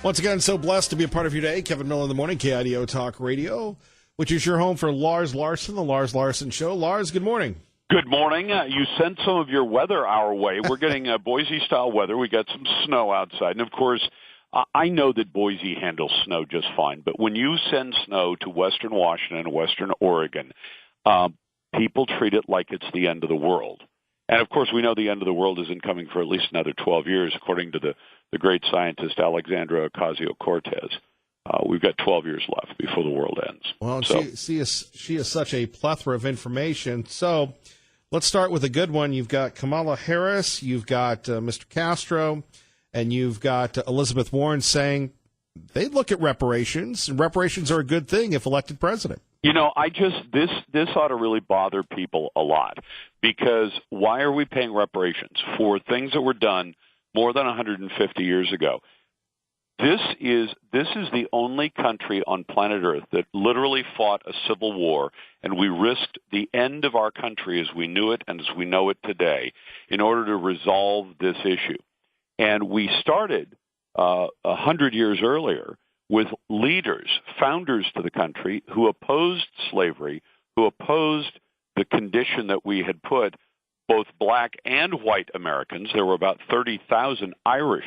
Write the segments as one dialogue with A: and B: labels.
A: Once again, so blessed to be a part of your day. Kevin Miller in the morning, KIDO Talk Radio, which is your home for Lars Larson, the Lars Larson Show. Lars, good morning.
B: Good morning. You sent some of your weather our way. We're getting Boise-style weather. We got some snow outside. And, of course, I know that Boise handles snow just fine. But when you send snow to western Washington and western Oregon, people treat it like it's the end of the world. And, of course, we know the end of the world isn't coming for at least another 12 years, according to the great scientist Alexandra Ocasio-Cortez. We've got 12 years left before the world ends.
A: Well, she is such a plethora of information. So let's start with a good one. You've got Kamala Harris, you've got Mr. Castro, and you've got Elizabeth Warren saying they look at reparations, and reparations are a good thing if elected president.
B: You know, this ought to really bother people a lot, because why are we paying reparations for things that were done more than 150 years ago? This is the only country on planet Earth that literally fought a civil war, and we risked the end of our country as we knew it and as we know it today in order to resolve this issue. And we started 100 years earlier with leaders, founders to the country, who opposed slavery, who opposed the condition that we had put both black and white Americans. There were about 30,000 Irish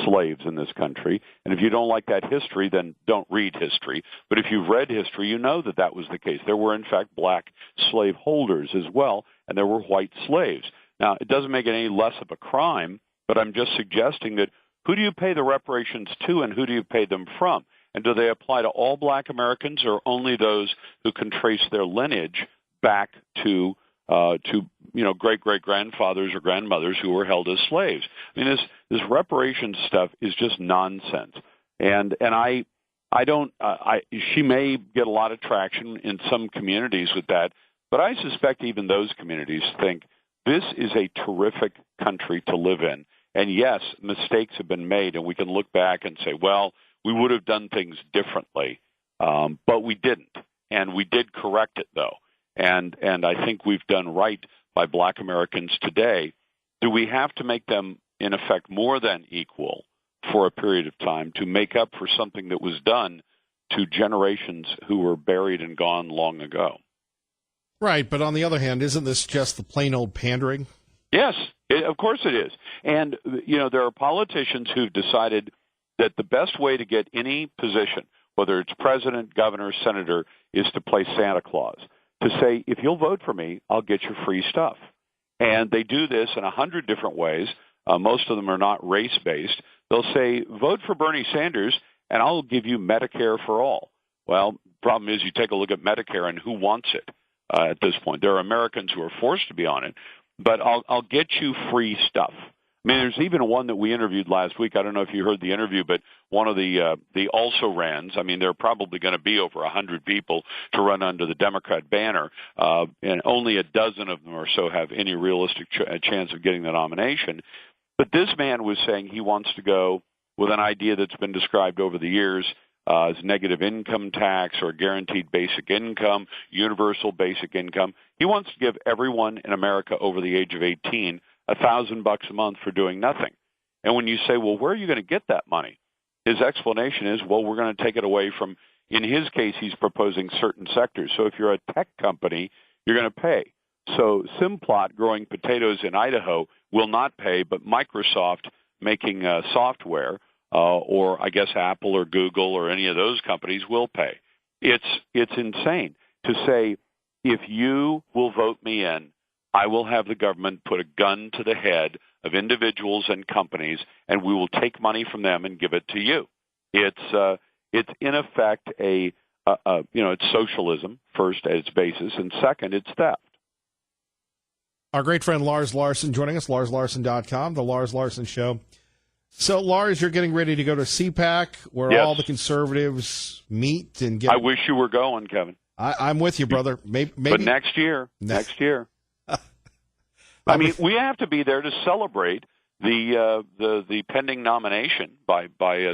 B: slaves in this country. And if you don't like that history, then don't read history. But if you've read history, you know that that was the case. There were, in fact, black slave holders as well, and there were white slaves. Now, it doesn't make it any less of a crime, but I'm just suggesting that who do you pay the reparations to and who do you pay them from? And do they apply to all black Americans or only those who can trace their lineage back to great-great-grandfathers or grandmothers who were held as slaves? I mean, this reparations stuff is just nonsense. And she may get a lot of traction in some communities with that, but I suspect even those communities think this is a terrific country to live in. And yes, mistakes have been made, and we can look back and say, well, we would have done things differently, but we didn't. And we did correct it, though. And I think we've done right by black Americans today. Do we have to make them, in effect, more than equal for a period of time to make up for something that was done to generations who were buried and gone long ago?
A: Right, but on the other hand, isn't this just the plain old pandering?
B: Yes, of course it is. And, you know, there are politicians who've decided that the best way to get any position, whether it's president, governor, senator, is to play Santa Claus, to say, if you'll vote for me, I'll get you free stuff. And they do this in 100 different ways. Most of them are not race-based. They'll say, vote for Bernie Sanders, and I'll give you Medicare for all. Well, the problem is you take a look at Medicare and who wants it at this point. There are Americans who are forced to be on it, but I'll get you free stuff. I mean, there's even one that we interviewed last week. I don't know if you heard the interview, but one of the also-rans, I mean, there are probably going to be over 100 people to run under the Democrat banner, and only a dozen of them or so have any realistic chance of getting the nomination. But this man was saying he wants to go with an idea that's been described over the years as negative income tax or guaranteed basic income, universal basic income. He wants to give everyone in America over the age of 18 $1,000 a month for doing nothing. And when you say, well, where are you going to get that money? His explanation is, well, we're going to take it away from, in his case, he's proposing certain sectors. So if you're a tech company, you're going to pay. So Simplot growing potatoes in Idaho will not pay, but Microsoft making software, or I guess Apple or Google or any of those companies will pay. It's insane to say, if you will vote me in, I will have the government put a gun to the head of individuals and companies, and we will take money from them and give it to you. It's in effect it's socialism first at its basis, and second, it's theft.
A: Our great friend Lars Larson joining us, LarsLarson.com, the Lars Larson Show. So, Lars, you're getting ready to go to CPAC, where
B: Yes.
A: all the conservatives meet and get.
B: I wish you were going, Kevin.
A: I'm with you, brother. Maybe
B: but next year. I mean, we have to be there to celebrate the pending nomination by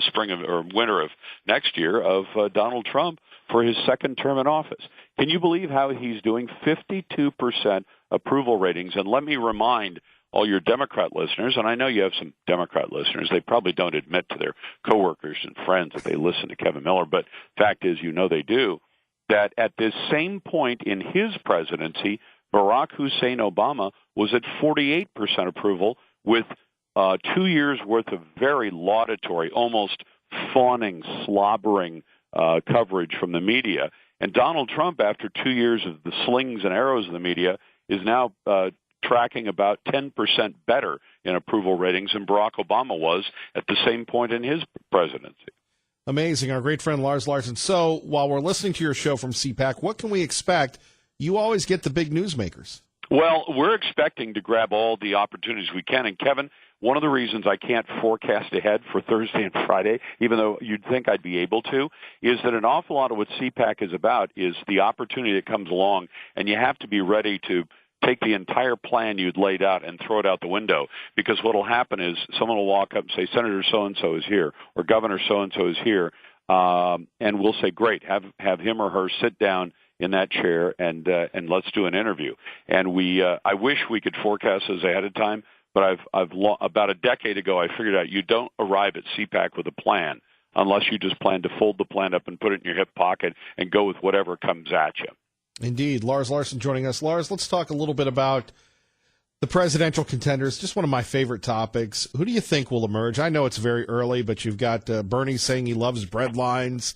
B: spring or winter of next year of Donald Trump for his second term in office. Can you believe how he's doing 52% approval ratings? And let me remind all your Democrat listeners, and I know you have some Democrat listeners, they probably don't admit to their coworkers and friends that they listen to Kevin Miller, but fact is, they do, that at this same point in his presidency, Barack Hussein Obama was at 48% approval with 2 years' worth of very laudatory, almost fawning, slobbering coverage from the media. And Donald Trump, after 2 years of the slings and arrows of the media, is now tracking about 10% better in approval ratings than Barack Obama was at the same point in his presidency.
A: Amazing. Our great friend Lars Larson. So while we're listening to your show from CPAC, what can we expect? You always get the big newsmakers.
B: Well, we're expecting to grab all the opportunities we can. And, Kevin, one of the reasons I can't forecast ahead for Thursday and Friday, even though you'd think I'd be able to, is that an awful lot of what CPAC is about is the opportunity that comes along, and you have to be ready to take the entire plan you'd laid out and throw it out the window, because what will happen is someone will walk up and say, Senator so-and-so is here, or Governor so-and-so is here, and we'll say, great, have him or her sit down in that chair and let's do an interview. And I wish we could forecast this ahead of time, but about a decade ago I figured out you don't arrive at CPAC with a plan unless you just plan to fold the plan up and put it in your hip pocket and go with whatever comes at you.
A: Indeed. Lars Larson joining us. Lars, let's talk a little bit about the presidential contenders, just one of my favorite topics. Who do you think will emerge? I know it's very early, but you've got Bernie saying he loves bread lines.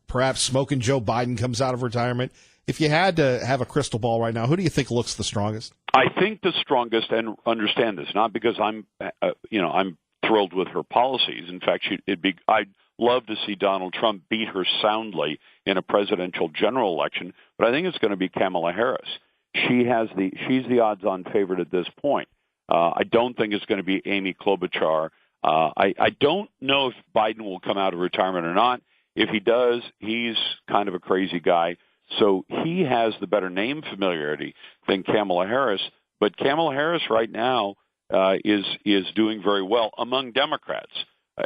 A: Perhaps smoking Joe Biden comes out of retirement. If you had to have a crystal ball right now, who do you think looks the strongest?
B: I think the strongest, and understand this, not because I'm thrilled with her policies. In fact, I'd love to see Donald Trump beat her soundly in a presidential general election, but I think it's going to be Kamala Harris. She's the odds-on favorite at this point. I don't think it's going to be Amy Klobuchar. I don't know if Biden will come out of retirement or not. If he does, he's kind of a crazy guy. So he has the better name familiarity than Kamala Harris. But Kamala Harris right now is doing very well among Democrats.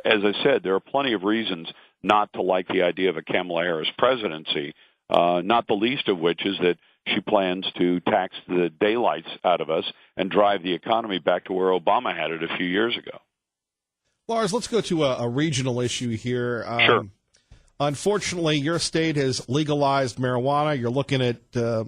B: As I said, there are plenty of reasons not to like the idea of a Kamala Harris presidency, not the least of which is that she plans to tax the daylights out of us and drive the economy back to where Obama had it a few years ago.
A: Lars, let's go to a regional issue here.
B: Sure.
A: Unfortunately, your state has legalized marijuana. You're looking at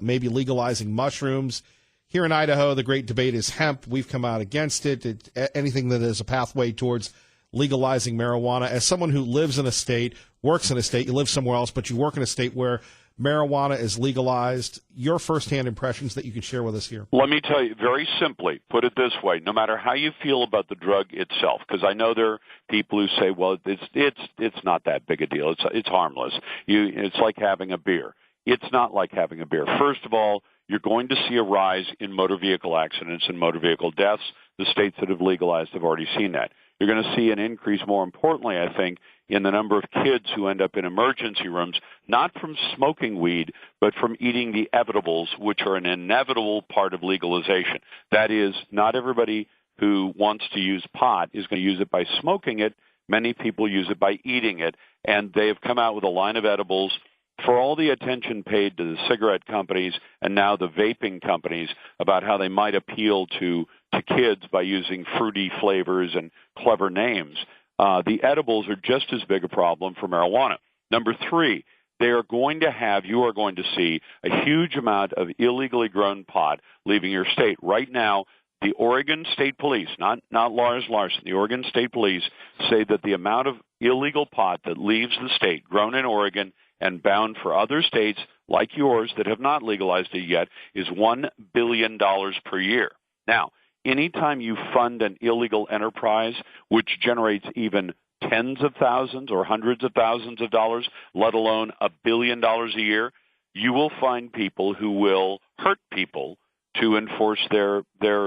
A: maybe legalizing mushrooms. Here in Idaho, the great debate is hemp. We've come out against it. Anything that is a pathway towards legalizing marijuana. As someone who lives in a state, works in a state, you live somewhere else, but you work in a state where marijuana is legalized, your firsthand impressions that you can share with us here.
B: Let me tell you very simply, put it this way, no matter how you feel about the drug itself, because I know there are people who say, well, it's not that big a deal. It's harmless. It's like having a beer. It's not like having a beer. First of all, you're going to see a rise in motor vehicle accidents and motor vehicle deaths. The states that have legalized have already seen that. You're going to see an increase, more importantly, I think, in the number of kids who end up in emergency rooms, not from smoking weed, but from eating the edibles, which are an inevitable part of legalization. That is, not everybody who wants to use pot is going to use it by smoking it. Many people use it by eating it, and they have come out with a line of edibles. For all the attention paid to the cigarette companies and now the vaping companies about how they might appeal to kids by using fruity flavors and clever names, the edibles are just as big a problem for marijuana. Number three, you are going to see a huge amount of illegally grown pot leaving your state. Right now, the Oregon State Police, not Lars Larson, the Oregon State Police say that the amount of illegal pot that leaves the state, grown in Oregon and bound for other states like yours that have not legalized it yet, is $1 billion per year. Now, anytime you fund an illegal enterprise, which generates even tens of thousands or hundreds of thousands of dollars, let alone $1 billion a year, you will find people who will hurt people to enforce their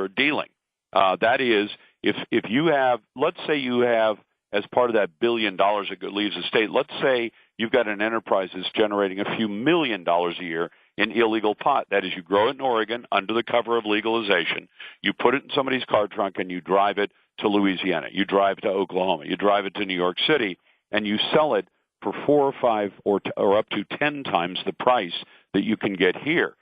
B: dealing. That is, if you have, let's say you have, as part of that $1 billion that leaves the state, let's say you've got an enterprise that's generating a few $1 million a year in illegal pot. That is, you grow it in Oregon under the cover of legalization. You put it in somebody's car trunk and you drive it to Louisiana. You drive it to Oklahoma. You drive it to New York City, and you sell it for 4 or 5 or up to 10 times the price that you can get here.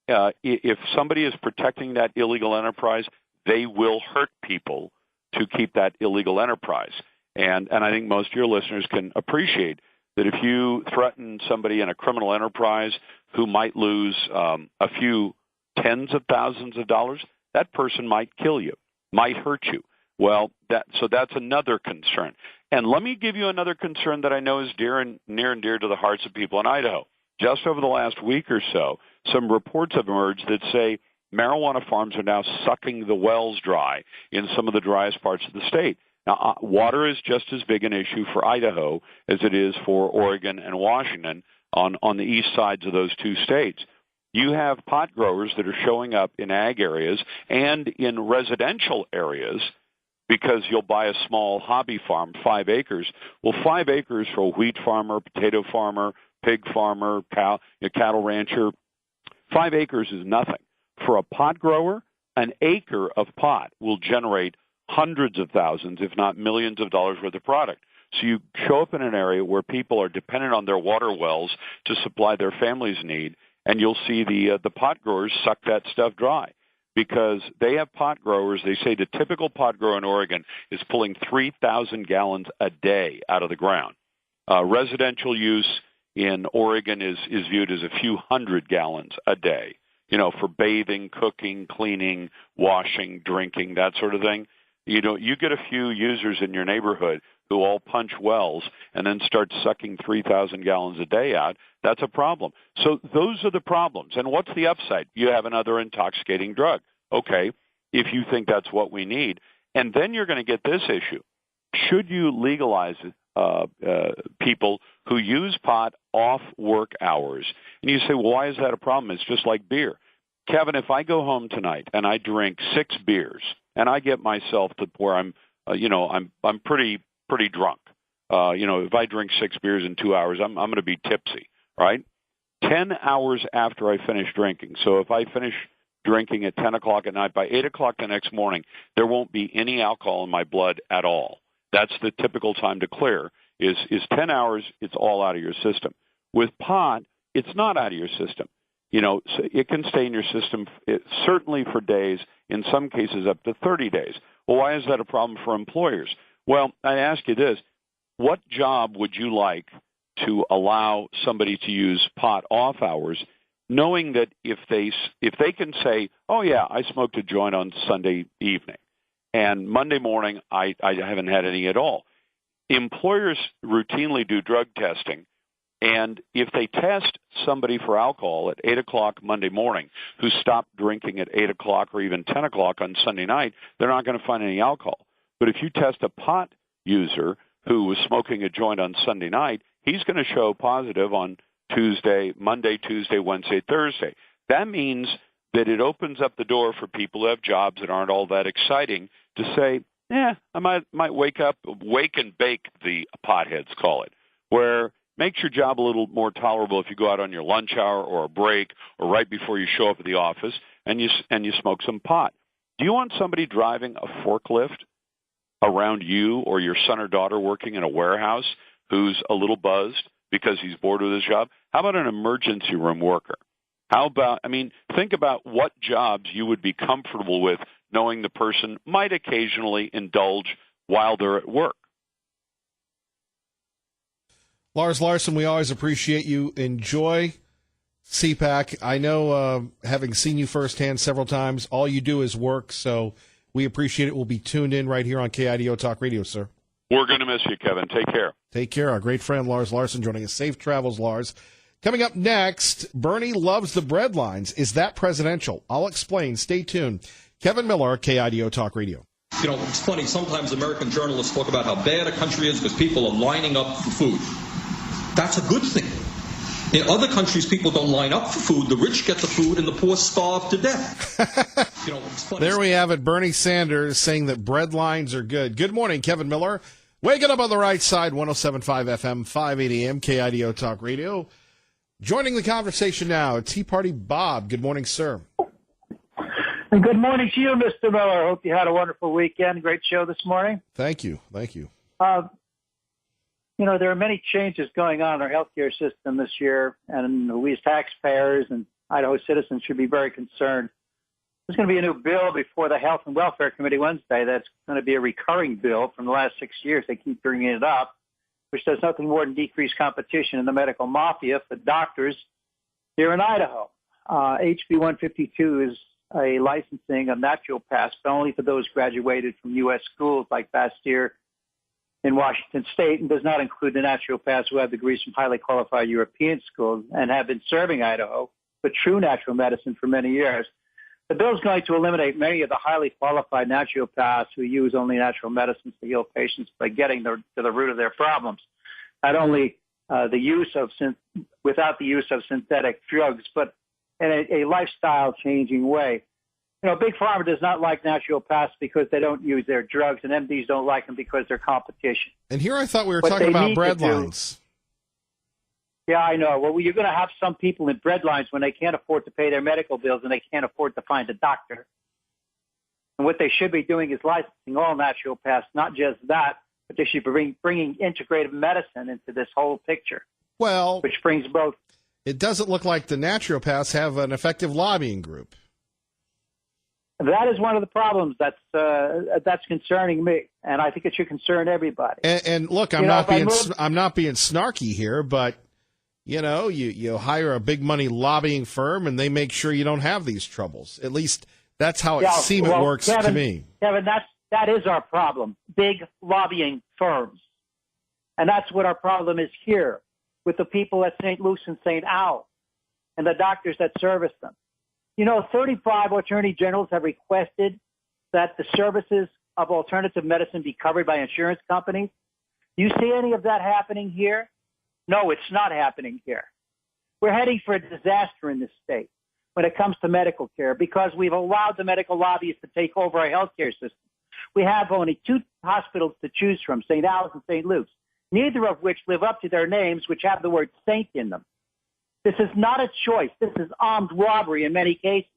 B: If somebody is protecting that illegal enterprise, they will hurt people to keep that illegal enterprise. And I think most of your listeners can appreciate that if you threaten somebody in a criminal enterprise who might lose a few tens of thousands of dollars, that person might kill you, might hurt you. Well, that's another concern. And let me give you another concern that I know is near and dear to the hearts of people in Idaho. Just over the last week or so, some reports have emerged that say marijuana farms are now sucking the wells dry in some of the driest parts of the state. Now, water is just as big an issue for Idaho as it is for Oregon and Washington on the east sides of those two states. You have pot growers that are showing up in ag areas and in residential areas because you'll buy a small hobby farm, 5 acres. Well, 5 acres for a wheat farmer, potato farmer, pig farmer, cattle rancher, 5 acres is nothing. For a pot grower, an acre of pot will generate hundreds of thousands, if not millions of dollars worth of product. So you show up in an area where people are dependent on their water wells to supply their family's need, and you'll see the pot growers suck that stuff dry because they have pot growers. They say the typical pot grower in Oregon is pulling 3,000 gallons a day out of the ground. Residential use in Oregon is viewed as a few hundred gallons a day, for bathing, cooking, cleaning, washing, drinking, that sort of thing. You get a few users in your neighborhood who all punch wells and then start sucking 3,000 gallons a day out. That's a problem. So those are the problems. And what's the upside? You have another intoxicating drug. Okay, if you think that's what we need. And then you're going to get this issue. Should you legalize people who use pot off work hours? And you say, well, why is that a problem? It's just like beer. Kevin, if I go home tonight and I drink 6 beers and I get myself to where I'm pretty drunk. If I drink 6 beers in 2 hours, I'm going to be tipsy, right? 10 hours after I finish drinking. So if I finish drinking at 10 o'clock at night, by 8 o'clock the next morning, there won't be any alcohol in my blood at all. That's the typical time to clear is 10 hours. It's all out of your system. With pot, it's not out of your system. So it can stay in your system certainly for days, in some cases up to 30 days. Well, why is that a problem for employers? Well, I ask you this. What job would you like to allow somebody to use pot off hours, knowing that if they can say, oh, yeah, I smoked a joint on Sunday evening, and Monday morning I haven't had any at all. Employers routinely do drug testing, and if they test somebody for alcohol at 8 o'clock Monday morning who stopped drinking at 8 o'clock or even 10 o'clock on Sunday night, they're not going to find any alcohol. But if you test a pot user who was smoking a joint on Sunday night, he's going to show positive on Monday, Tuesday, Wednesday, Thursday. That means that it opens up the door for people who have jobs that aren't all that exciting to say, I might wake and bake, the potheads call it, where makes your job a little more tolerable if you go out on your lunch hour or a break or right before you show up at the office and you smoke some pot. Do you want somebody driving a forklift around you or your son or daughter working in a warehouse who's a little buzzed because he's bored with his job? How about an emergency room worker? Think about what jobs you would be comfortable with knowing the person might occasionally indulge while they're at work.
A: Lars Larson, we always appreciate you. Enjoy CPAC. I know, having seen you firsthand several times, all you do is work, so we appreciate it. We'll be tuned in right here on KIDO Talk Radio, sir.
B: We're going to miss you, Kevin. Take care.
A: Take care. Our great friend Lars Larson joining us. Safe travels, Lars. Coming up next, Bernie loves the bread lines. Is that presidential? I'll explain. Stay tuned. Kevin Miller, KIDO Talk Radio.
C: It's funny. Sometimes American journalists talk about how bad a country is because people are lining up for food. That's a good thing. In other countries, people don't line up for food. The rich get the food and the poor starve to death. It's funny.
A: There we have it. Bernie Sanders saying that bread lines are good. Good morning, Kevin Miller. Waking up on the right side, 107.5 FM, 580 AM, KIDO Talk Radio. Joining the conversation now, Tea Party Bob. Good morning, sir.
D: And good morning to you, Mr. Miller. Hope you had a wonderful weekend. Great show this morning.
A: Thank you. Thank you.
D: There are many changes going on in our healthcare system this year, and we as taxpayers and Idaho citizens should be very concerned. There's going to be a new bill before the Health and Welfare Committee Wednesday that's going to be a recurring bill from the last 6 years. They keep bringing it up, which does nothing more than decrease competition in the medical mafia for doctors here in Idaho. HB 152 is a licensing of naturopaths, but only for those graduated from U.S. schools like Bastyr in Washington State, and does not include the naturopaths who have degrees from highly qualified European schools and have been serving Idaho with true natural medicine for many years. The bill is going to eliminate many of the highly qualified naturopaths who use only natural medicines to heal patients by getting to the root of their problems. Not only without the use of synthetic drugs, but in a lifestyle-changing way. You know, Big Pharma does not like naturopaths because they don't use their drugs, and MDs don't like them because they're competition.
A: And here I thought we were talking about bread lines.
D: Yeah, I know. Well, you're going to have some people in bread lines when they can't afford to pay their medical bills and they can't afford to find a doctor. And what they should be doing is licensing all naturopaths, not just that, but they should be bringing integrative medicine into this whole picture.
A: Well,
D: which brings both.
A: It doesn't look like the naturopaths have an effective lobbying group.
D: That is one of the problems that's concerning me, and I think it should concern everybody.
A: And look, I'm not being snarky here, but you hire a big money lobbying firm, and they make sure you don't have these troubles. At least that's how it works to me.
D: Kevin, that is our problem: big lobbying firms, and that's what our problem is here with the people at St. Luke's and St. Al, and the doctors that service them. 35 attorney generals have requested that the services of alternative medicine be covered by insurance companies. Do you see any of that happening here? No, it's not happening here. We're heading for a disaster in this state when it comes to medical care because we've allowed the medical lobbyists to take over our healthcare system. We have only 2 hospitals to choose from, St. Al's and St. Luke's, neither of which live up to their names, which have the word saint in them. This is not a choice. This is armed robbery in many cases.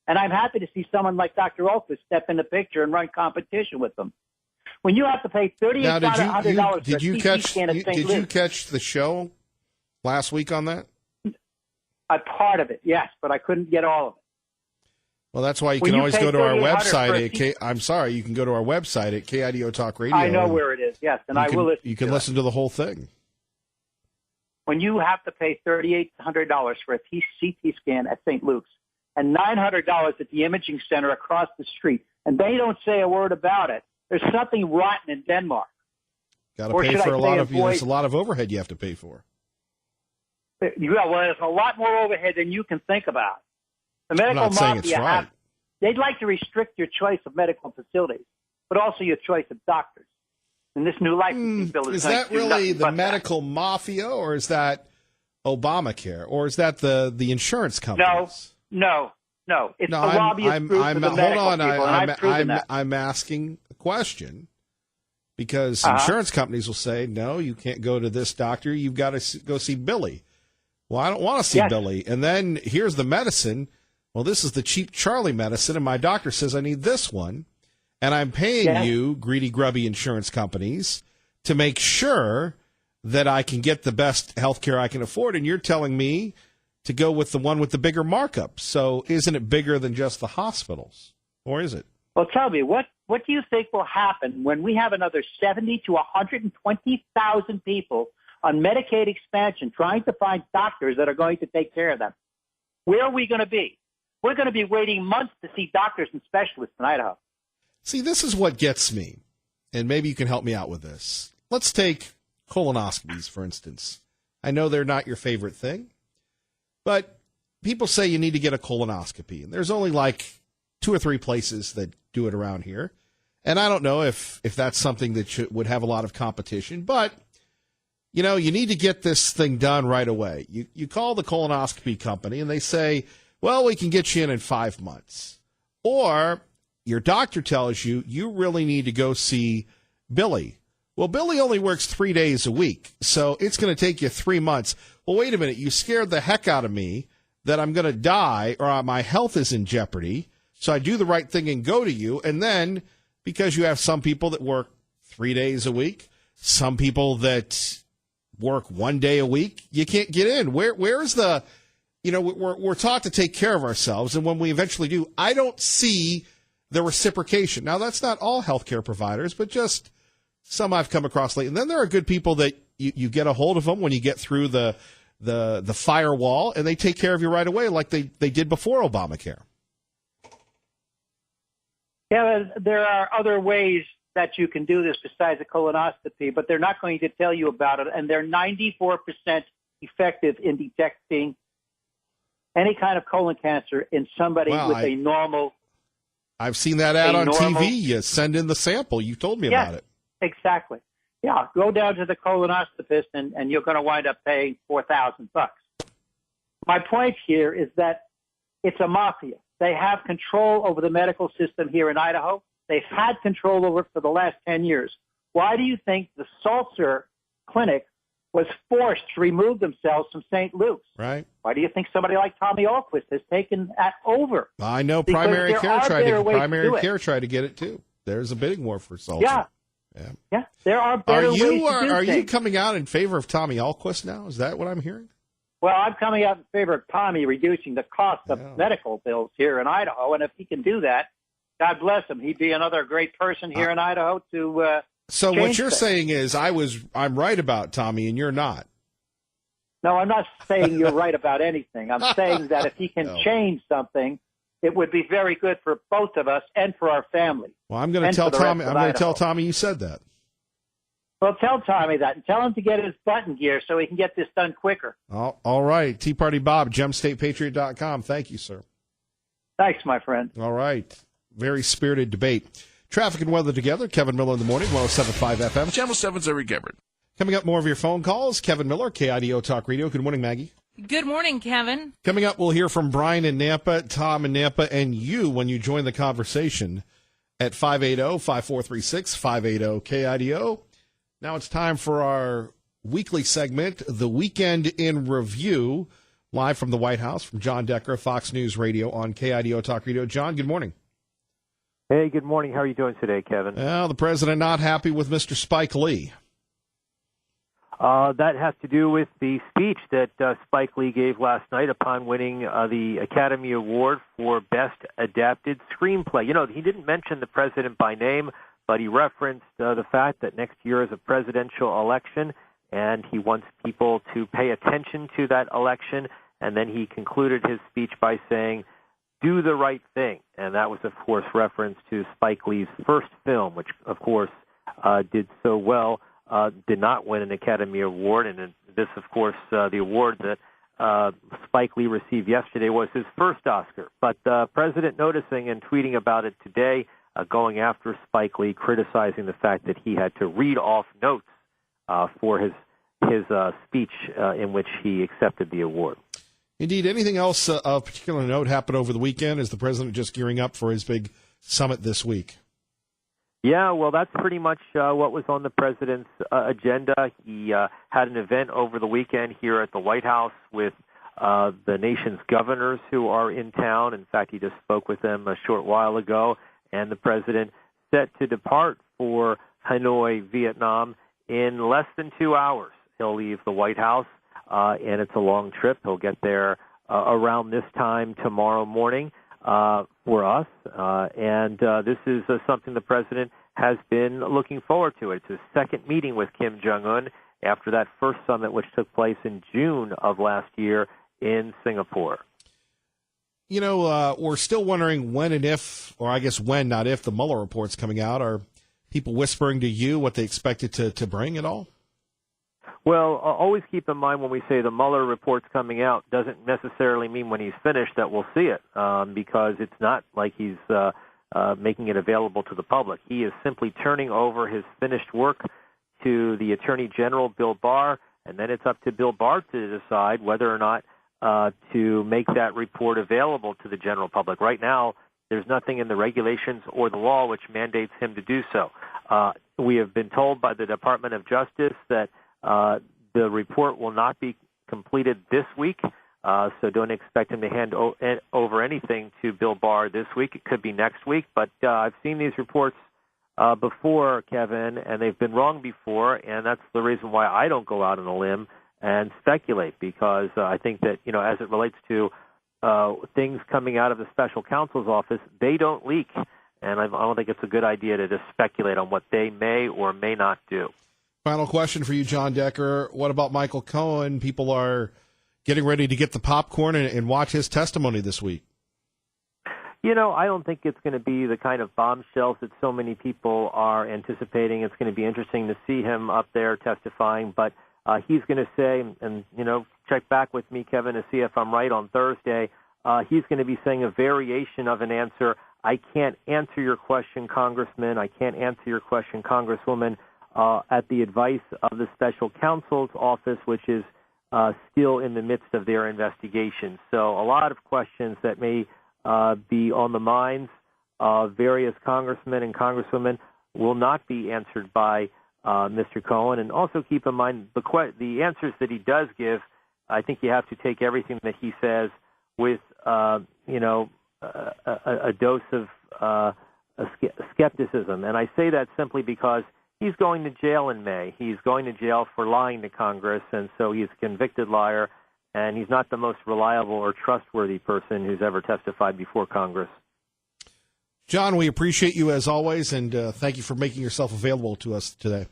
D: And I'm happy to see someone like Dr. Olquist step in the picture and run competition with them. When you have to pay $3,800
A: did you
D: Luke's,
A: catch the show last week on that?
D: A part of it, yes, but I couldn't get all of it.
A: Well, that's why you can always go to our website. You can go to our website at KIDO Talk Radio.
D: I know where it is, yes, and I will listen.
A: You can listen to the whole thing.
D: When you have to pay $3,800 for a CT scan at St. Luke's and $900 at the imaging center across the street, and they don't say a word about it, there's something rotten in Denmark.
A: Got to pay for a lot of. There's a lot of overhead you have to pay for.
D: Yeah, well, there's a lot more overhead than you can think about. The medical mafia they'd like to restrict your choice of medical facilities, but also your choice of doctors. And this new licensing bill
A: is that really the medical mafia, or is that Obamacare, or is that the insurance companies?
D: No. It's the lobbyist group for the medical people,
A: I'm asking a question because insurance companies will say, no, you can't go to this doctor. You've got to go see Billy. Well, I don't want to see Billy. And then here's the medicine. Well, this is the cheap Charlie medicine, and my doctor says I need this one. And I'm paying you, greedy, grubby insurance companies, to make sure that I can get the best health care I can afford. And you're telling me to go with the one with the bigger markup. So isn't it bigger than just the hospitals? Or is it?
D: Well, tell me, what do you think will happen when we have another 70 to 120,000 people on Medicaid expansion trying to find doctors that are going to take care of them? Where are we going to be? We're going to be waiting months to see doctors and specialists in Idaho.
A: See, this is what gets me, and maybe you can help me out with this. Let's take colonoscopies, for instance. I know they're not your favorite thing, but people say you need to get a colonoscopy, and there's only like 2 or 3 places that do it around here. And I don't know if that's something that would have a lot of competition, but, you need to get this thing done right away. You call the colonoscopy company, and they say, well, we can get you in 5 months. Or your doctor tells you, you really need to go see Billy. Well, Billy only works 3 days a week, so it's going to take you 3 months. Well, wait a minute. You scared the heck out of me that I'm going to die or my health is in jeopardy. So I do the right thing and go to you. And then because you have some people that work 3 days a week, some people that work 1 day a week, you can't get in. Where's the we're taught to take care of ourselves, and when we eventually do, I don't see the reciprocation. Now, that's not all healthcare providers, but just some I've come across lately. And then there are good people that you get a hold of them when you get through the firewall, and they take care of you right away, like they did before Obamacare.
D: Yeah, there are other ways that you can do this besides a colonoscopy, but they're not going to tell you about it, and they're 94% effective in detecting any kind of colon cancer in somebody with a normal.
A: I've seen that ad on TV. You send in the sample. You told me about it.
D: Exactly. Yeah, go down to the colonoscopist, and you're going to wind up paying $4,000. My point here is that it's a mafia. They have control over the medical system here in Idaho. They've had control over it for the last 10 years. Why do you think the Sulzer Clinic was forced to remove themselves from St. Luke's?
A: Right.
D: Why do you think somebody like Tommy Ahlquist has taken that over?
A: I know
D: Because
A: primary care tried to get it too. There's a bidding war for Sulzer.
D: Yeah. There are better ways to do
A: Are
D: things.
A: you coming out in favor of Tommy Ahlquist now? Is that what I'm hearing?
D: Well, I'm coming out in favor of Tommy reducing the cost of medical bills here in Idaho, and if he can do that, God bless him. He'd be another great person here in Idaho to.
A: So what you're saying is I'm right about Tommy, and you're not.
D: No, I'm not saying you're right about anything. I'm saying that if he can change something, it would be very good for both of us and for our family.
A: Well, I'm going to tell Tommy. I'm going to tell Tommy you said that.
D: Well, tell Tommy that, and tell him to get his button gear so he can get this done quicker.
A: All right. Tea Party Bob, GemStatePatriot.com. Thank you, sir.
D: Thanks, my friend.
A: All right. Very spirited debate. Traffic and weather together. Kevin Miller in the morning, 107.5 FM.
E: Channel 7's Eric Gebert.
A: Coming up, more of your phone calls. Kevin Miller, KIDO Talk Radio. Good morning, Maggie.
F: Good morning, Kevin.
A: Coming up, we'll hear from Brian in Nampa, Tom in Nampa, and you when you join the conversation at 580-5436, 580-KIDO. Now it's time for our weekly segment, The Weekend in Review, live from the White House, from John Decker, Fox News Radio on KIDO Talk Radio. John, good morning.
G: Hey, good morning. How are you doing today, Kevin?
A: Well, the president not happy with Mr. Spike Lee.
G: That has to do with the speech that Spike Lee gave last night upon winning the Academy Award for Best Adapted Screenplay. You know, he didn't mention the president by name, but he referenced the fact that next year is a presidential election, and he wants people to pay attention to that election. And then he concluded his speech by saying, "Do the right thing." And that was, of course, reference to Spike Lee's first film, which, of course, did so well, did not win an Academy Award. And this, of course, the award that Spike Lee received yesterday was his first Oscar. But the president noticing and tweeting about it today, going after Spike Lee, criticizing the fact that he had to read off notes for his speech in which he accepted the award.
A: Indeed. Anything else of particular note happened over the weekend? Is the president just gearing up for his big summit this week?
G: Yeah, well, that's pretty much what was on the president's agenda. He had an event over the weekend here at the White House with the nation's governors who are in town. In fact, he just spoke with them a short while ago. And the president set to depart for Hanoi, Vietnam, in less than 2 hours. He'll leave the White House, and it's a long trip. He'll get there around this time tomorrow morning for us. And this is something the president has been looking forward to. It's his second meeting with Kim Jong-un after that first summit, which took place in June of last year in Singapore.
A: You know, we're still wondering when and if, or I guess when, not if, the Mueller report's coming out. Are people whispering to you what they expect it to bring at all?
G: Well, always keep in mind when we say the Mueller report's coming out doesn't necessarily mean when he's finished that we'll see it, because it's not like he's making it available to the public. He is simply turning over his finished work to the Attorney General, Bill Barr, and then it's up to Bill Barr to decide whether or not to make that report available to the general public. Right now, there's nothing in the regulations or the law which mandates him to do so. We have been told by the Department of Justice that the report will not be completed this week, so don't expect him to hand over anything to Bill Barr this week. It could be next week, but I've seen these reports before, Kevin, and they've been wrong before, and that's the reason why I don't go out on a limb and speculate, because I think that, as it relates to things coming out of the special counsel's office, they don't leak. And I don't think it's a good idea to just speculate on what they may or may not do.
A: Final question for you, John Decker. What about Michael Cohen? People are getting ready to get the popcorn and watch his testimony this week.
G: I don't think it's going to be the kind of bombshells that so many people are anticipating. It's going to be interesting to see him up there testifying, but he's going to say, and, check back with me, Kevin, to see if I'm right on Thursday. He's going to be saying a variation of an answer. I can't answer your question, Congressman. I can't answer your question, Congresswoman, at the advice of the special counsel's office, which is still in the midst of their investigation. So a lot of questions that may be on the minds of various congressmen and congresswomen will not be answered by Mr. Cohen. And also keep in mind the answers that he does give. I think you have to take everything that he says with a dose of skepticism. And I say that simply because he's going to jail in May. He's going to jail for lying to Congress, and so he's a convicted liar, and he's not the most reliable or trustworthy person who's ever testified before Congress.
A: John, we appreciate you as always, and thank you for making yourself available to us today.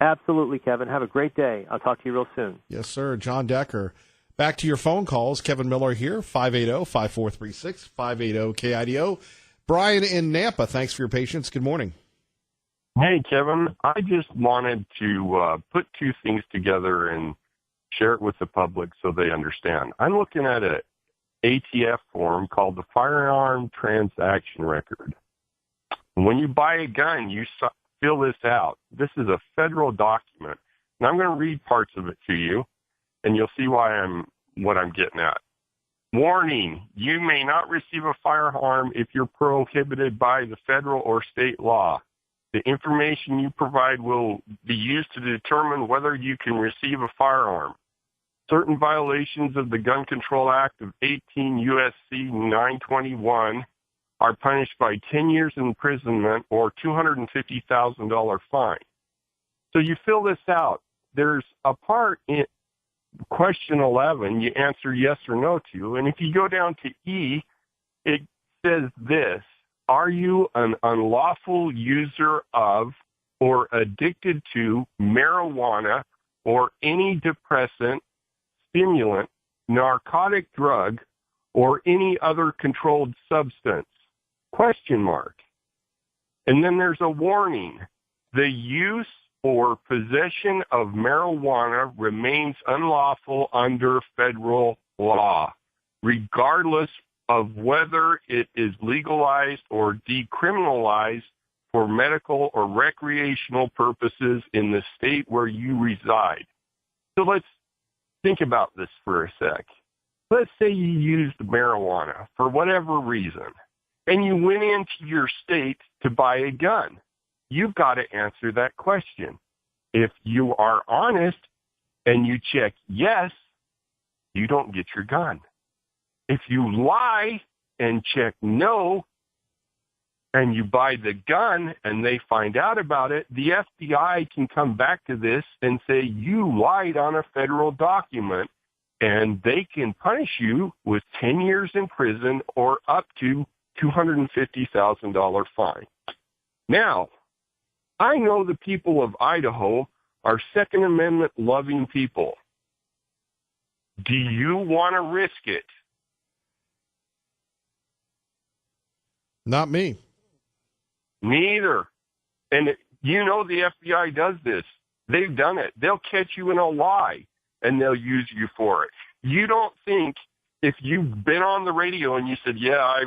G: Absolutely, Kevin. Have a great day. I'll talk to you real soon.
A: Yes, sir. John Decker. Back to your phone calls. Kevin Miller here, 580-5436, 580-KIDO. Brian in Nampa, thanks for your patience. Good morning.
E: Hey, Kevin. I just wanted to put two things together and share it with the public so they understand. I'm looking at an ATF form called the Firearm Transaction Record. When you buy a gun, you fill this out. This is a federal document, and I'm going to read parts of it to you, and you'll see what I'm getting at. Warning, you may not receive a firearm if you're prohibited by the federal or state law. The information you provide will be used to determine whether you can receive a firearm. Certain violations of the Gun Control Act of 18 U.S.C. 921 are punished by 10 years imprisonment or $250,000 fine. So you fill this out. There's a part in question 11 you answer yes or no to, and if you go down to E, it says this: are you an unlawful user of or addicted to marijuana or any depressant, stimulant, narcotic drug, or any other controlled substance? Question mark. And then there's a warning. The use or possession of marijuana remains unlawful under federal law, regardless of whether it is legalized or decriminalized for medical or recreational purposes in the state where you reside. So let's think about this for a sec. Let's say you used marijuana for whatever reason, and you went into your state to buy a gun. You've got to answer that question. If you are honest and you check yes, you don't get your gun. If you lie and check no, and you buy the gun and they find out about it, the FBI can come back to this and say you lied on a federal document, and they can punish you with 10 years in prison or up to $250,000 fine. Now, I know the people of Idaho are Second Amendment loving people. Do you want to risk it?
A: Not me.
E: Me either. And the FBI does this. They've done it. They'll catch you in a lie, and they'll use you for it. You don't think if you've been on the radio and you said, yeah,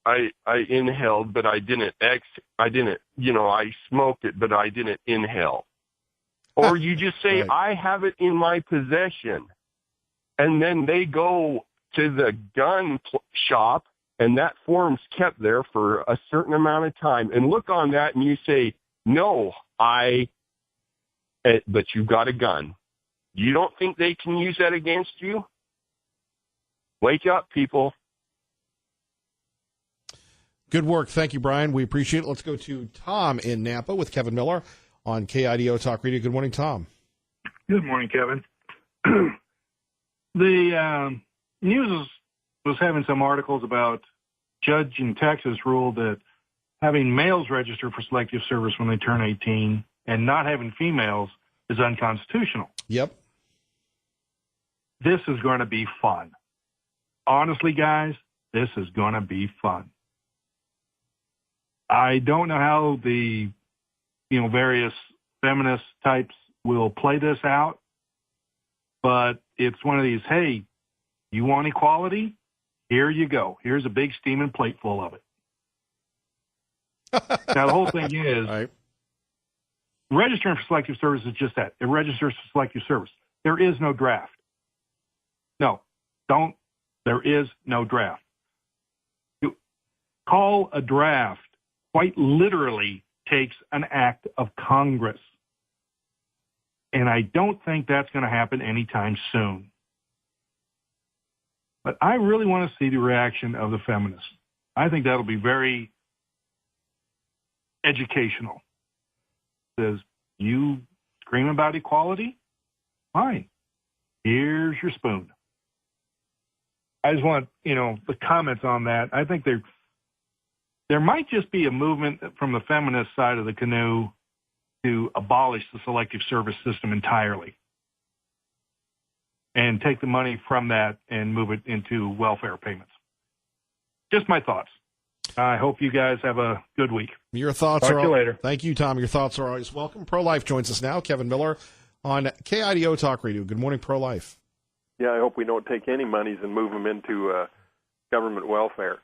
E: I inhaled, but I didn't I smoked it, but I didn't inhale. Or you just say, right, I have it in my possession. And then they go to the gun shop, and that form's kept there for a certain amount of time, and look on that and you say, no, but you've got a gun. You don't think they can use that against you? Wake up, people.
A: Good work. Thank you, Brian. We appreciate it. Let's go to Tom in Nampa with Kevin Miller on KIDO Talk Radio. Good morning, Tom.
F: Good morning, Kevin. The news was having some articles about judge in Texas ruled that having males register for selective service when they turn 18 and not having females is unconstitutional.
A: Yep.
F: This is going to be fun. Honestly, guys, this is going to be fun. I don't know how the various feminist types will play this out, but it's one of these, hey, you want equality? Here you go. Here's a big steaming plate full of it. Now, the whole thing is,
A: right.
F: Registering for selective service is just that. It registers for selective service. There is no draft. No, don't. There is no draft. To call a draft quite literally takes an act of Congress. And I don't think that's going to happen anytime soon. But I really want to see the reaction of the feminists. I think that'll be very educational. Says, you scream about equality? Fine. Here's your spoon. I just want, the comments on that. I think there might just be a movement from the feminist side of the canoe to abolish the selective service system entirely and take the money from that and move it into welfare payments. Just my thoughts. I hope you guys have a good week.
A: Your thoughts
F: Talk to you later.
A: Thank you, Tom. Your thoughts are always welcome. Pro-Life joins us now. Kevin Miller on KIDO Talk Radio. Good morning, Pro-Life.
H: Yeah, I hope we don't take any monies and move them into government welfare.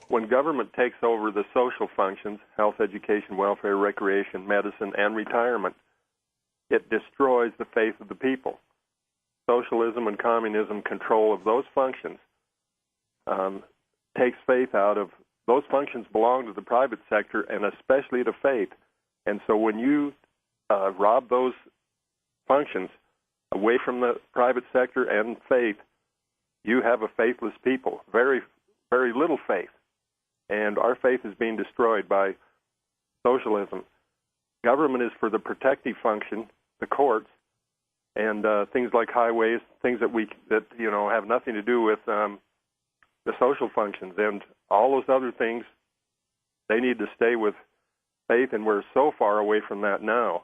H: When government takes over the social functions, health, education, welfare, recreation, medicine, and retirement, it destroys the faith of the people. Socialism and communism control of those functions takes faith out of those functions. Belong to the private sector and especially to faith. And so when you rob those functions away from the private sector and faith, you have a faithless people, very, very little faith. And our faith is being destroyed by socialism. Government is for the protective function, the courts, and things like highways, things that have nothing to do with the social functions. And all those other things, they need to stay with faith, and we're so far away from that now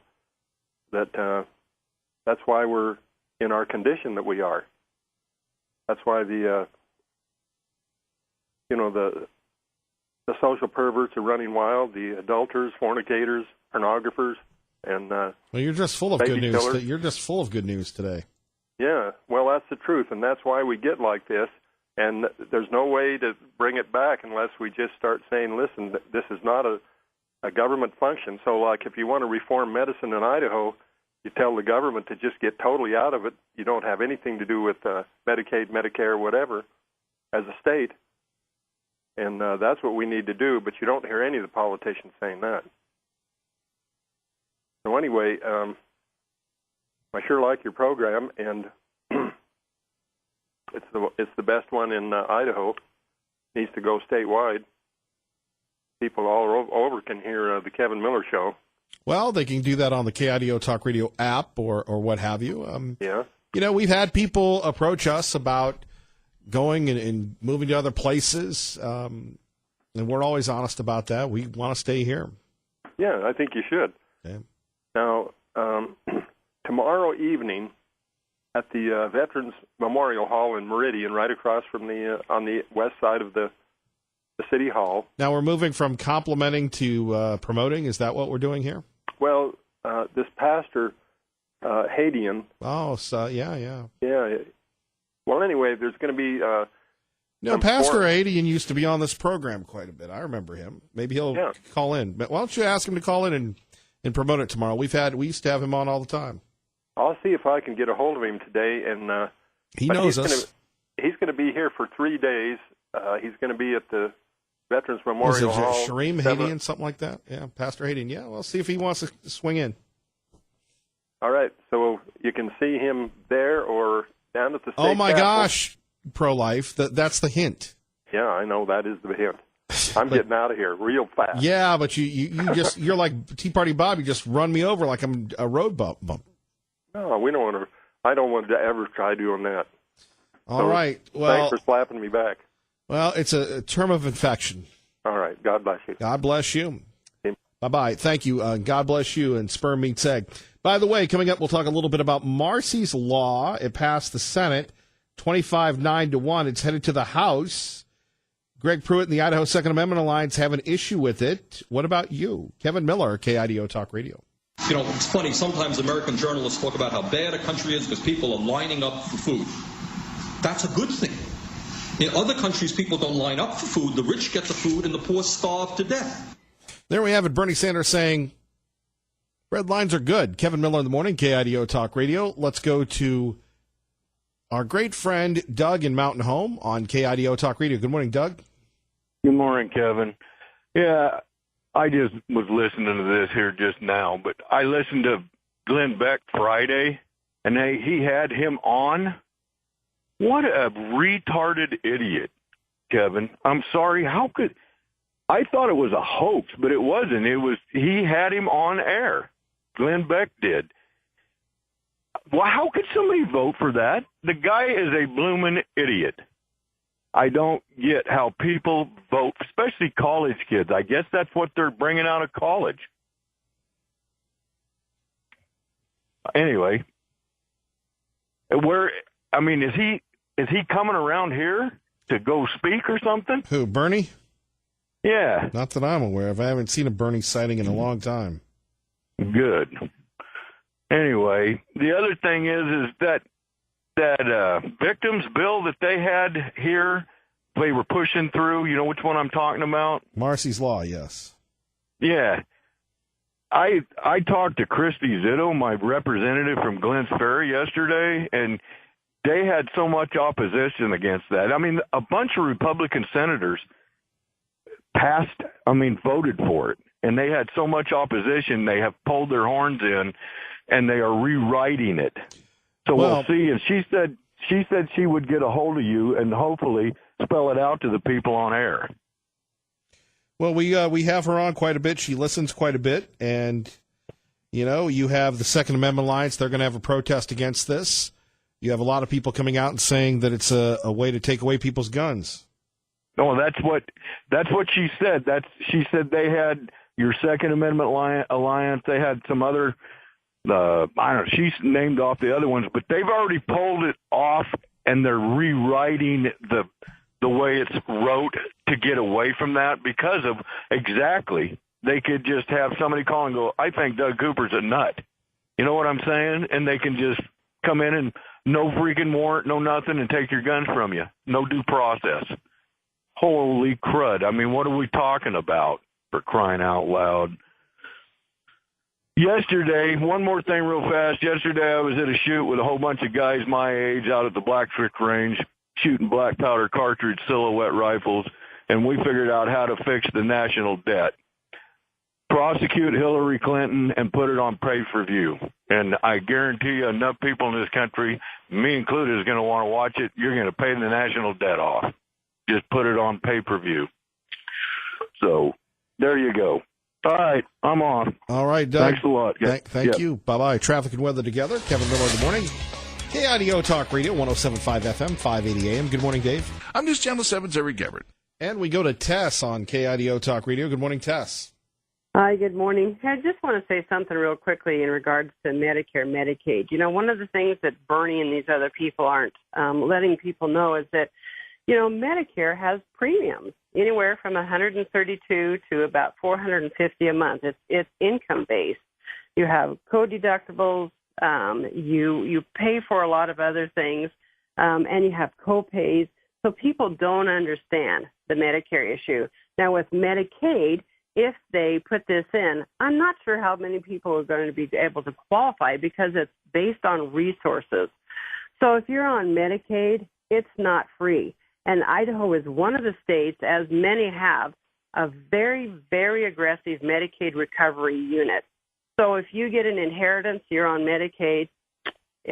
H: that that's why we're in our condition that we are. That's why the social perverts are running wild, the adulterers, fornicators, pornographers, and
A: well, you're just full of good news.
H: Killers.
A: You're just full of good news today.
H: Yeah, well, that's the truth, and that's why we get like this. And there's no way to bring it back unless we just start saying, listen, this is not a government function. So, like, if you want to reform medicine in Idaho, you tell the government to just get totally out of it. You don't have anything to do with Medicaid, Medicare, whatever, as a state. And that's what we need to do, but you don't hear any of the politicians saying that. So anyway, I sure like your program, and it's the best one in Idaho. It needs to go statewide. People all over can hear the Kevin Miller Show.
A: Well, they can do that on the KIDO Talk Radio app or what have you.
H: Yeah.
A: We've had people approach us about going and moving to other places, and we're always honest about that. We want to stay here.
H: Yeah, I think you should.
A: Okay.
H: Now, tomorrow evening at the Veterans Memorial Hall in Meridian, right across from on the west side of the City Hall.
A: Now we're moving from complimenting to promoting. Is that what we're doing here?
H: Well, this pastor, Hadian.
A: Oh, so, yeah.
H: Yeah. Well, anyway, there's going to be...
A: Pastor Hadian used to be on this program quite a bit. I remember him. Maybe he'll call in. But why don't you ask him to call in and promote it tomorrow? We used to have him on all the time.
H: I'll see if I can get a hold of him today. And
A: he knows us.
H: He's going to be here for 3 days. He's going to be at the Veterans Memorial Hall.
A: Is it Shareem Hadian, something like that? Yeah, Pastor Hadian. Yeah, well, see if he wants to swing in.
H: All right, so you can see him there or down at the state
A: Oh, my
H: Capitol.
A: gosh, Pro-Life, that's the hint.
H: Yeah, I know, that is the hint. I'm getting out of here real fast.
A: Yeah, but you're like Tea Party Bob. You just run me over like I'm a road bump.
H: No, we don't want to. I don't want to ever try doing that.
A: All right. Well,
H: thanks for slapping me back.
A: Well, it's a term of infection.
H: All right. God bless you.
A: God bless you. Bye-bye. Thank you. God bless you, and sperm meets egg. By the way, coming up, we'll talk a little bit about Marsy's Law. It passed the Senate, 25-9-1. It's headed to the House. Greg Pruitt and the Idaho Second Amendment Alliance have an issue with it. What about you? Kevin Miller, KIDO Talk Radio.
C: You know, it's funny, sometimes American journalists talk about how bad a country is because people are lining up for food. That's a good thing. In other countries, people don't line up for food. The rich get the food and the poor starve to death.
A: There we have it. Bernie Sanders saying red lines are good. Kevin Miller in the morning, KIDO Talk Radio. Let's go to our great friend Doug in Mountain Home on KIDO Talk Radio. Good morning, Doug.
I: Good morning, Kevin. Yeah, I just was listening to this here just now, but I listened to Glenn Beck Friday, and he had him on. What a retarded idiot, Kevin. I'm sorry. How could... I thought it was a hoax, but it wasn't. He had him on air. Glenn Beck did. Well, how could somebody vote for that? The guy is a blooming idiot. I don't get how people vote, especially college kids. I guess that's what they're bringing out of college. Anyway, is he coming around here to go speak or something?
A: Who, Bernie?
I: Yeah.
A: Not that I'm aware of. I haven't seen a Bernie sighting in a long time.
I: Good. Anyway, the other thing is that victims bill that they had here, they were pushing through. You know which one I'm talking about?
A: Marsy's Law, yes.
I: Yeah. I talked to Christy Zitto, my representative from Glens Ferry, yesterday, and they had so much opposition against that. I mean, a bunch of Republican senators voted for it, and they had so much opposition, they have pulled their horns in, and they are rewriting it. So we'll see. And she said she would get a hold of you and hopefully spell it out to the people on air.
A: Well, we have her on quite a bit. She listens quite a bit, and you have the Second Amendment Alliance. They're going to have a protest against this. You have a lot of people coming out and saying that it's a way to take away people's guns.
I: No, that's what she said. She said they had your Second Amendment Alliance. They had some other, I don't know, she's named off the other ones, but they've already pulled it off, and they're rewriting the way it's wrote to get away from that because of exactly. They could just have somebody call and go, I think Doug Cooper's a nut. You know what I'm saying? And they can just come in and no freaking warrant, no nothing, and take your guns from you. No due process. Holy crud. I mean, what are we talking about, for crying out loud? Yesterday, one more thing real fast. Yesterday I was at a shoot with a whole bunch of guys my age out at the Black Trick Range shooting black powder cartridge silhouette rifles, and we figured out how to fix the national debt. Prosecute Hillary Clinton and put it on pay-per-view. And I guarantee you enough people in this country, me included, is going to want to watch it. You're going to pay the national debt off. Just put it on pay-per-view. So there you go. All right, I'm on.
A: All right, Doug.
I: Thanks a lot.
A: Thank you. Bye-bye. Traffic and weather together. Kevin Miller, good morning. KIDO Talk Radio, 107.5 FM, 580 AM. Good morning, Dave.
J: I'm News Channel 7's Eric Gabbard.
A: And we go to Tess on KIDO Talk Radio. Good morning, Tess.
K: Hi, good morning. I just want to say something real quickly in regards to Medicare, Medicaid. One of the things that Bernie and these other people aren't letting people know is that, Medicare has premiums anywhere from $132 to about $450 a month. It's income based. You have co-deductibles. You pay for a lot of other things, and you have co-pays. So people don't understand the Medicare issue. Now with Medicaid, if they put this in, I'm not sure how many people are going to be able to qualify because it's based on resources. So if you're on Medicaid, it's not free. And Idaho is one of the states, as many have, a very, very aggressive Medicaid recovery unit. So if you get an inheritance, you're on Medicaid,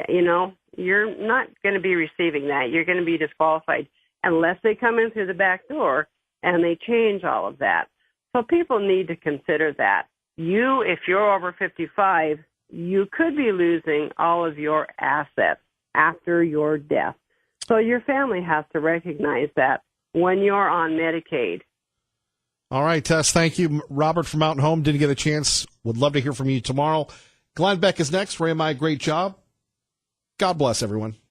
K: you're not going to be receiving that. You're going to be disqualified unless they come in through the back door and they change all of that. So people need to consider that. You, if you're over 55, you could be losing all of your assets after your death. So your family has to recognize that when you're on Medicaid.
A: All right, Tess, thank you. Robert from Mountain Home didn't get a chance. Would love to hear from you tomorrow. Glenn Beck is next. Ray and I, great job. God bless everyone.